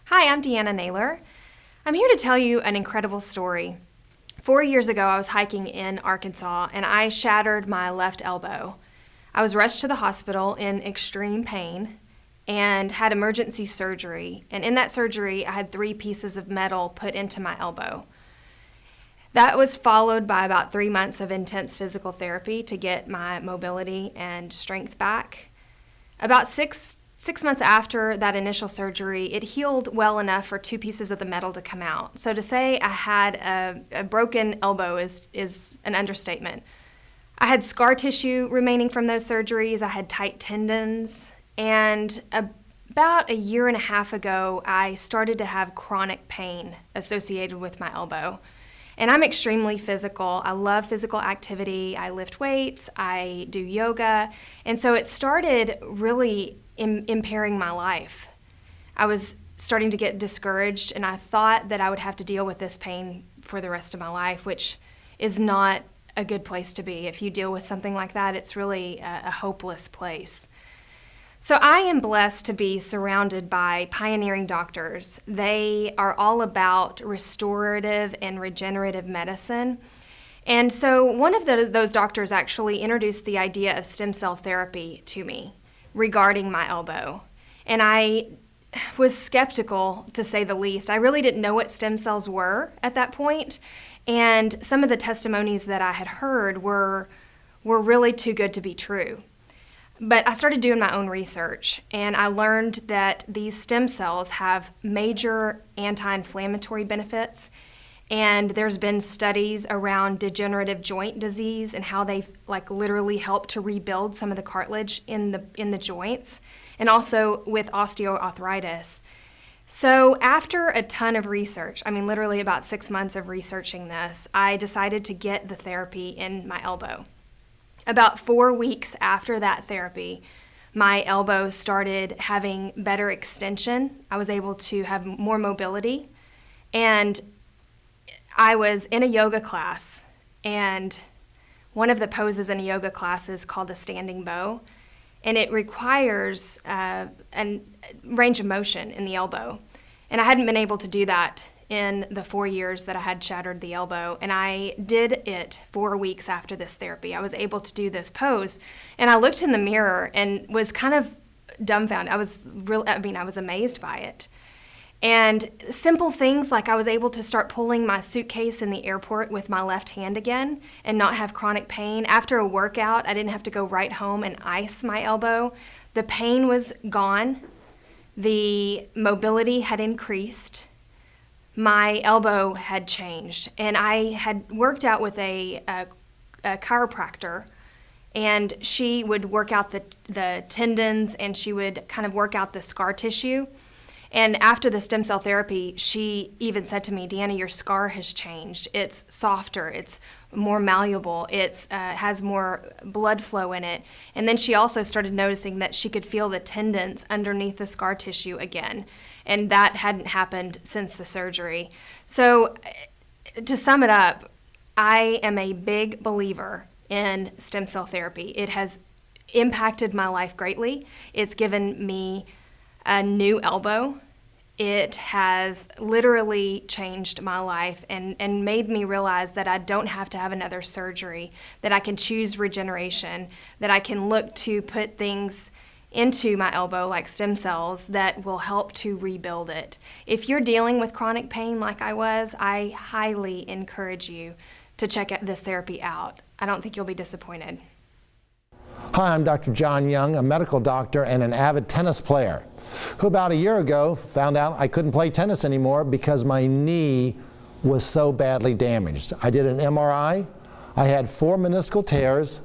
Hi, I'm Deanna Naylor. I'm here to tell you an incredible story. 4 years ago, I was hiking in Arkansas and I shattered my left elbow. I was rushed to the hospital in extreme pain and had emergency surgery. And in that surgery, I had 3 pieces of metal put into my elbow. That was followed by about 3 months of intense physical therapy to get my mobility and strength back. About six months after that initial surgery, it healed well enough for 2 pieces of the metal to come out. So to say I had a broken elbow is an understatement. I had scar tissue remaining from those surgeries. I had tight tendons. And about a year and a half ago, I started to have chronic pain associated with my elbow. And I'm extremely physical. I love physical activity. I lift weights. I do yoga. And so it started really impairing my life. I was starting to get discouraged, and I thought that I would have to deal with this pain for the rest of my life, which is not a good place to be. If you deal with something like that, it's really a hopeless place. So I am blessed to be surrounded by pioneering doctors. They are all about restorative and regenerative medicine. And so one of those doctors actually introduced the idea of stem cell therapy to me regarding my elbow. And I was skeptical, to say the least. I really didn't know what stem cells were at that point. And some of the testimonies that I had heard were really too good to be true. But I started doing my own research, and I learned that these stem cells have major anti-inflammatory benefits, and there's been studies around degenerative joint disease and how they literally help to rebuild some of the cartilage in the joints, and also with osteoarthritis. So after a ton of research, literally about 6 months of researching this, I decided to get the therapy in my elbow. About 4 weeks after that therapy, my elbow started having better extension. I was able to have more mobility. And I was in a yoga class, and one of the poses in a yoga class is called the standing bow. And it requires a range of motion in the elbow. And I hadn't been able to do that in the 4 years that I had shattered the elbow, and I did it 4 weeks after this therapy. I was able to do this pose, and I looked in the mirror and was kind of dumbfounded. I was amazed by it. And simple things like I was able to start pulling my suitcase in the airport with my left hand again and not have chronic pain. After a workout, I didn't have to go right home and ice my elbow. The pain was gone. The mobility had increased. My elbow had changed, and I had worked out with a chiropractor, and she would work out the tendons, and she would kind of work out the scar tissue. And after the stem cell therapy, she even said to me, "Deanna, your scar has changed. It's softer, it's more malleable, it has more blood flow in it." And then she also started noticing that she could feel the tendons underneath the scar tissue again. And that hadn't happened since the surgery. So to sum it up, I am a big believer in stem cell therapy. It has impacted my life greatly. It's given me a new elbow. It has literally changed my life and made me realize that I don't have to have another surgery, that I can choose regeneration, that I can look to put things into my elbow like stem cells that will help to rebuild it. If you're dealing with chronic pain like I was, I highly encourage you to check this therapy out. I don't think you'll be disappointed. Hi, I'm Dr. John Young, a medical doctor and an avid tennis player, who about a year ago found out I couldn't play tennis anymore because my knee was so badly damaged. I did an MRI. I had 4 meniscal tears,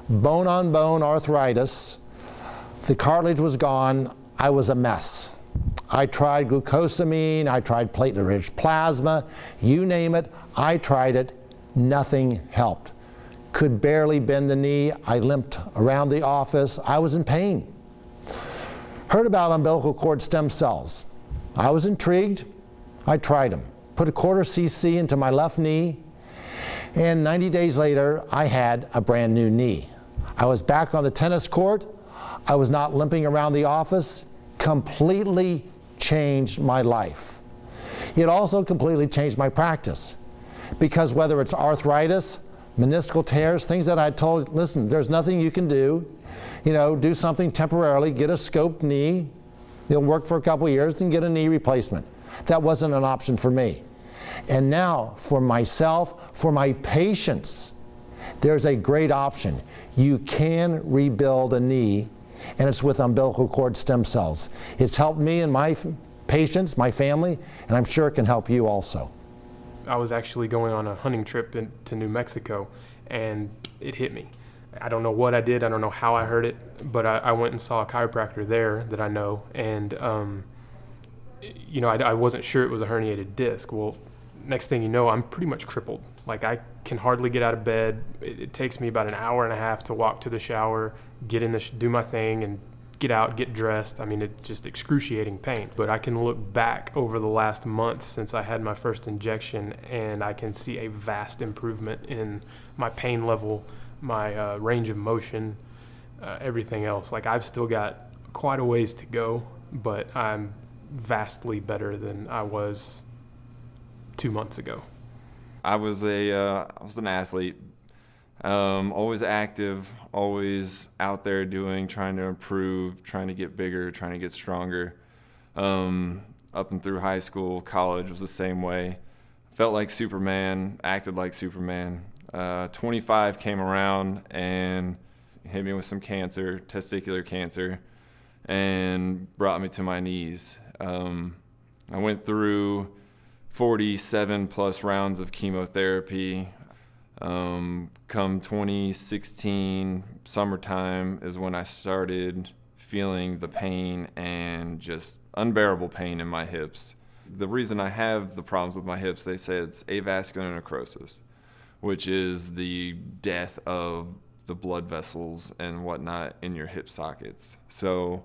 bone-on-bone arthritis. The cartilage was gone. I was a mess. I tried glucosamine, I tried platelet-rich plasma, you name it, I tried it. Nothing helped. Could barely bend the knee. I limped around the office. I was in pain. Heard about umbilical cord stem cells. I was intrigued. I tried them. Put a 1/4 cc into my left knee, and 90 days later, I had a brand new knee. I was back on the tennis court. I was not limping around the office, completely changed my life. It also completely changed my practice, because whether it's arthritis, meniscal tears, things that I told, listen, there's nothing you can do, do something temporarily, get a scoped knee, it'll work for a couple of years, then get a knee replacement. That wasn't an option for me. And now, for myself, for my patients, there's a great option. You can rebuild a knee, and it's with umbilical cord stem cells. It's helped me and my patients, my family, and I'm sure it can help you also. I was actually going on a hunting trip to New Mexico, and it hit me. I don't know what I did, I don't know how I heard it, but I went and saw a chiropractor there that I know, and I wasn't sure it was a herniated disc. Well, next thing you know, I'm pretty much crippled. Like, I can hardly get out of bed. It takes me about an hour and a half to walk to the shower, get in do my thing, and get out, get dressed. I mean, it's just excruciating pain. But I can look back over the last month since I had my first injection, and I can see a vast improvement in my pain level, my range of motion, everything else. Like, I've still got quite a ways to go, but I'm vastly better than I was 2 months ago. I was an athlete, always active, always out there trying to improve, trying to get bigger, trying to get stronger. Up and through high school, college was the same way. Felt like Superman, acted like Superman. 25 came around and hit me with some cancer, testicular cancer, and brought me to my knees. I went through 47 plus rounds of chemotherapy. Come 2016 summertime is when I started feeling the pain, and just unbearable pain in my hips. The reason I have the problems with my hips, they say it's avascular necrosis, which is the death of the blood vessels and whatnot in your hip sockets. So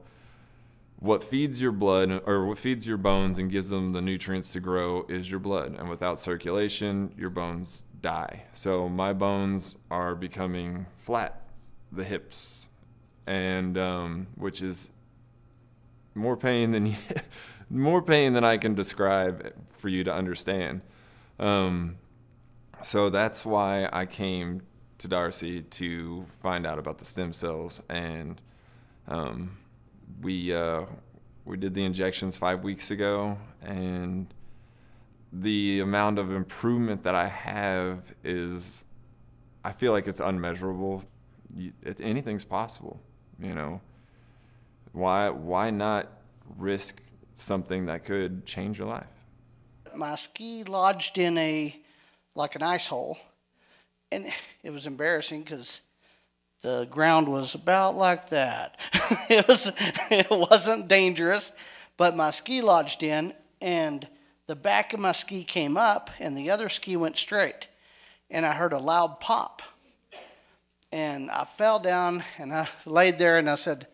what feeds your blood, or what feeds your bones and gives them the nutrients to grow, is your blood. And without circulation, your bones die. So my bones are becoming flat, the hips, and which is more pain than I can describe for you to understand. So that's why I came to Darcy to find out about the stem cells, and we did the injections 5 weeks ago, and the amount of improvement that I have is, I feel like it's unmeasurable. Anything's possible, Why not risk something that could change your life? My ski lodged in an ice hole, and it was embarrassing because the ground was about like that. It wasn't dangerous, but my ski lodged in, and the back of my ski came up, and the other ski went straight, and I heard a loud pop, and I fell down, and I laid there, and I said,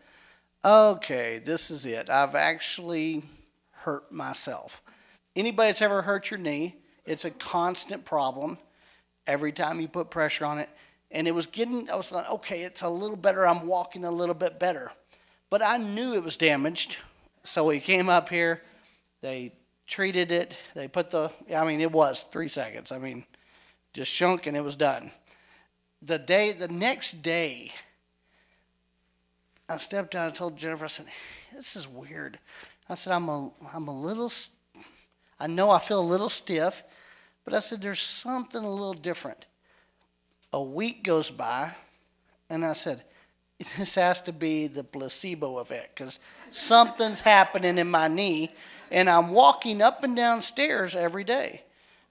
okay, this is it. I've actually hurt myself. Anybody that's ever hurt your knee, it's a constant problem every time you put pressure on it. And I was like, okay, it's a little better. I'm walking a little bit better. But I knew it was damaged. So we came up here. They treated it. They put it was 3 seconds. Just shunk and it was done. The next day, I stepped out and told Jennifer, I said, this is weird. I said, I'm a little, I know I feel a little stiff, but I said, there's something a little different. A week goes by, and I said, this has to be the placebo effect, because something's happening in my knee, and I'm walking up and down stairs every day.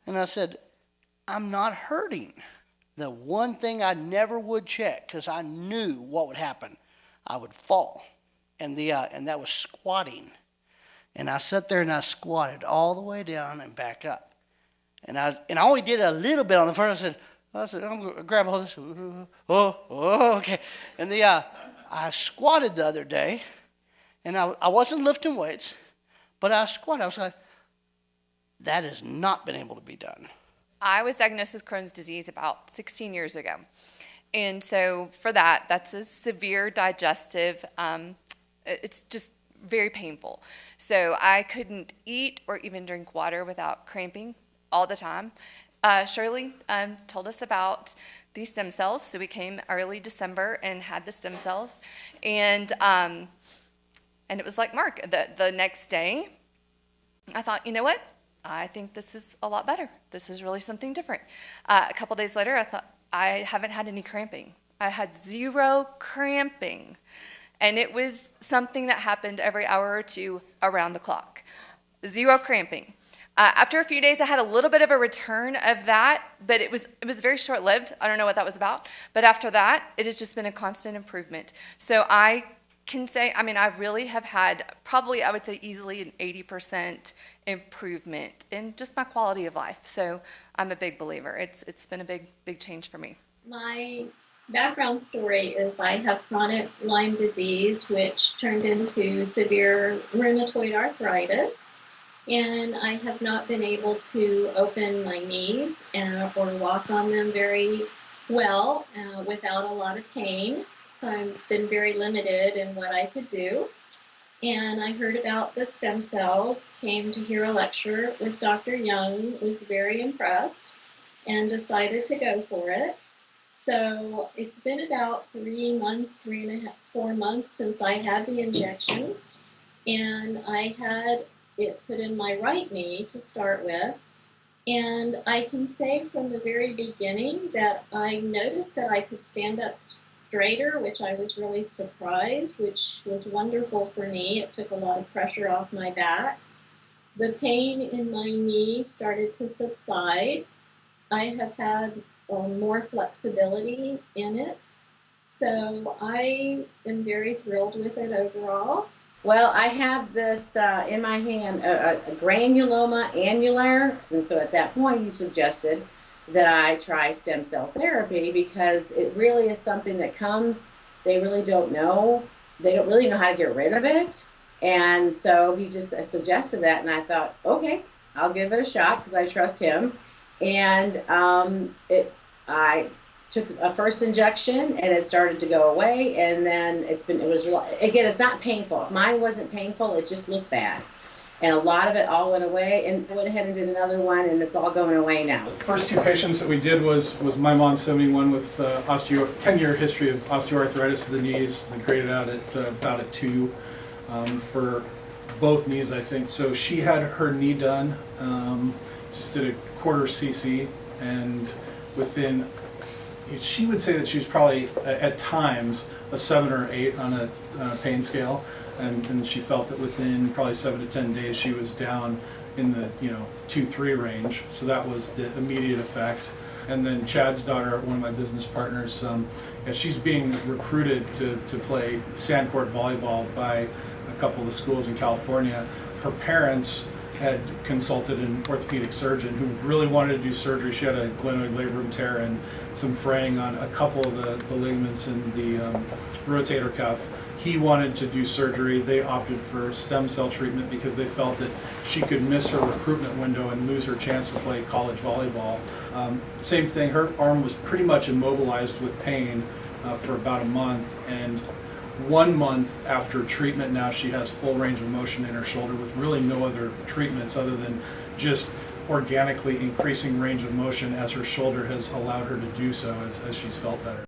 And I said, I'm not hurting. The one thing I never would check, because I knew what would happen, I would fall, and that was squatting. And I sat there and I squatted all the way down and back up. And I only did a little bit on the front. I said, I'm going to grab all this. Oh, okay. And I squatted the other day, and I wasn't lifting weights, but I squatted. I was like, that has not been able to be done. I was diagnosed with Crohn's disease about 16 years ago. And so for that's a severe digestive, it's just very painful. So I couldn't eat or even drink water without cramping all the time. Shirley told us about these stem cells. So we came early December and had the stem cells. And it was like Mark. The next day, I thought, you know what? I think this is a lot better. This is really something different. A couple days later, I thought, I haven't had any cramping. I had 0 cramping. And it was something that happened every hour or two around the clock. 0 cramping. After a few days, I had a little bit of a return of that, but it was very short-lived. I don't know what that was about. But after that, it has just been a constant improvement. So I can say, I mean, I really have had probably, I would say, easily an 80% improvement in just my quality of life. So I'm a big believer. It's been a big change for me. My background story is I have chronic Lyme disease, which turned into severe rheumatoid arthritis. And I have not been able to open my knees or walk on them very well without a lot of pain. So I've been very limited in what I could do. And I heard about the stem cells, came to hear a lecture with Dr. Young, was very impressed, and decided to go for it. So it's been about 3 months, 4 months since I had the injection. And I had it put in my right knee to start with. And I can say from the very beginning that I noticed that I could stand up straighter, which I was really surprised, which was wonderful for me. It took a lot of pressure off my back. The pain in my knee started to subside. I have had more flexibility in it. So I am very thrilled with it overall. Well, I have this in my hand, a granuloma annulare, and so at that point he suggested that I try stem cell therapy because it really is something that comes, they really don't know how to get rid of it, and so he just suggested that, and I thought, okay, I'll give it a shot because I trust him, and I took a first injection and it started to go away, and then it's not painful. Mine wasn't painful, it just looked bad. And a lot of it all went away, and I went ahead and did another one, and it's all going away now. The first 2 patients that we did was my mom, 71, with 10-year history of osteoarthritis of the knees. They graded out at about a 2 for both knees, I think. So she had her knee done, just did a quarter cc, and she would say that she was probably at times a 7 or 8 on a pain scale, and she felt that within probably 7 to 10 days she was down in the 2-3 range. So that was the immediate effect. And then Chad's daughter, one of my business partners, she's being recruited to play sand court volleyball by a couple of the schools in California. Her parents had consulted an orthopedic surgeon who really wanted to do surgery. She had a glenoid labrum tear and some fraying on a couple of the ligaments in the rotator cuff. He wanted to do surgery. They opted for stem cell treatment because they felt that she could miss her recruitment window and lose her chance to play college volleyball. Same thing, her arm was pretty much immobilized with pain for about a month, and 1 month after treatment now she has full range of motion in her shoulder with really no other treatments other than just organically increasing range of motion as her shoulder has allowed her to do so as she's felt better.